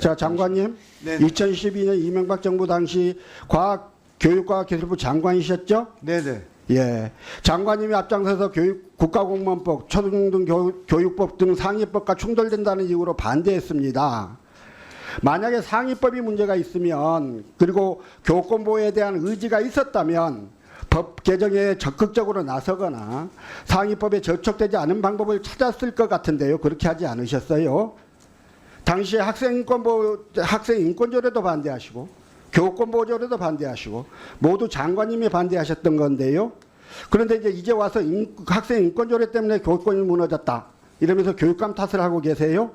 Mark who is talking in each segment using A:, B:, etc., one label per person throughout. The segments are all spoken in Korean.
A: 자, 장관님,
B: 네.
A: 2012년 이명박 정부 당시 교육과학기술부 장관이셨죠?
B: 네네.
A: 예. 장관님이 앞장서서 국가공무원법, 초등교육법 등 상위법과 충돌된다는 이유로 반대했습니다. 만약에 상위법이 문제가 있으면, 그리고 교권보호에 대한 의지가 있었다면 법 개정에 적극적으로 나서거나 상위법에 저촉되지 않은 방법을 찾았을 것 같은데요. 그렇게 하지 않으셨어요? 당시에 학생 인권조례도 반대하시고 교권보호조례도 반대하시고 모두 장관님이 반대하셨던 건데요. 그런데 이제 와서 학생 인권조례 때문에 교권이 무너졌다 이러면서 교육감 탓을 하고 계세요.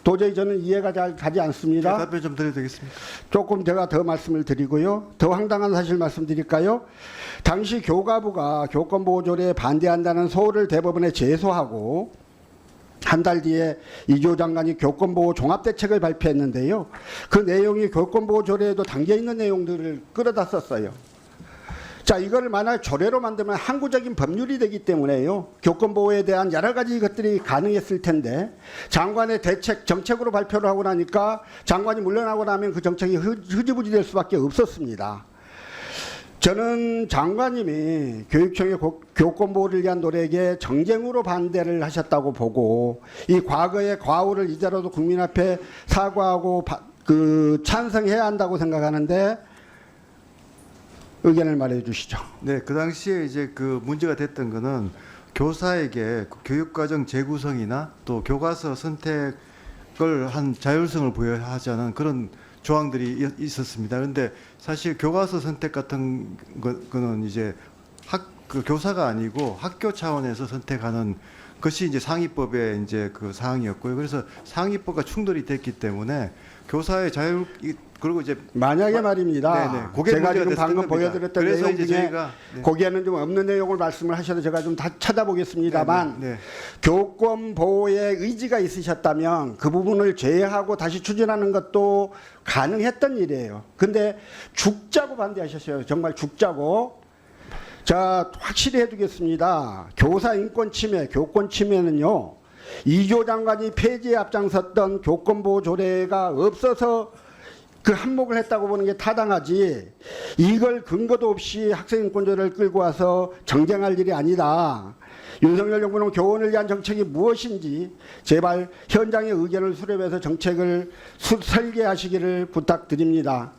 A: 도저히 저는 이해가 잘 가지 않습니다.
B: 답변 좀 드려도 되겠습니까?
A: 조금 제가 더 말씀을 드리고요. 더 황당한 사실 말씀드릴까요? 당시 교가부가 교권보호조례에 반대한다는 소를 대법원에 제소하고 한 달 뒤에 이주호 장관이 교권보호 종합대책을 발표했는데요. 그 내용이 교권보호조례에도 담겨있는 내용들을 끌어다 썼어요. 자, 이걸 만약 조례로 만들면 항구적인 법률이 되기 때문에요. 교권보호에 대한 여러 가지 것들이 가능했을 텐데 장관의 정책으로 발표를 하고 나니까 장관이 물러나고 나면 그 정책이 흐지부지 될 수밖에 없었습니다. 저는 장관님이 교육청의 교권보호를 위한 노력에 정쟁으로 반대를 하셨다고 보고 이 과거의 과오를 이제라도 국민 앞에 사과하고 찬성해야 한다고 생각하는데 의견을 말해 주시죠.
B: 네, 그 당시에 이제 그 문제가 됐던 거는 교사에게 그 교육과정 재구성이나 또 교과서 선택을 한 자율성을 부여하자는 그런 조항들이 있었습니다. 그런데 사실 교과서 선택 같은 거는 이제 그 교사가 아니고 학교 차원에서 선택하는 것이 이제 상위법의 이제 그 사항이었고요. 그래서 상위법과 충돌이 됐기 때문에 교사의 자율 그리고 이제
A: 만약에 말입니다.
B: 네네,
A: 제가 지금 방금 보여드렸던 내용 중에
B: 저희가
A: 거기에는 좀 없는 내용을 말씀을 하셔도 제가 좀 다 찾아보겠습니다만
B: 네네.
A: 교권 보호에 의지가 있으셨다면 그 부분을 제외하고 다시 추진하는 것도 가능했던 일이에요. 근데 죽자고 반대하셨어요. 정말 죽자고. 자, 확실히 해두겠습니다. 교사 인권 침해, 교권 침해는요. 이주호 장관이 폐지에 앞장섰던 교권보호 조례가 없어서 그 한몫을 했다고 보는 게 타당하지 이걸 근거도 없이 학생인권조례를 끌고 와서 정쟁할 일이 아니다. 윤석열 정부는 교원을 위한 정책이 무엇인지 제발 현장의 의견을 수렴해서 정책을 설계하시기를 부탁드립니다.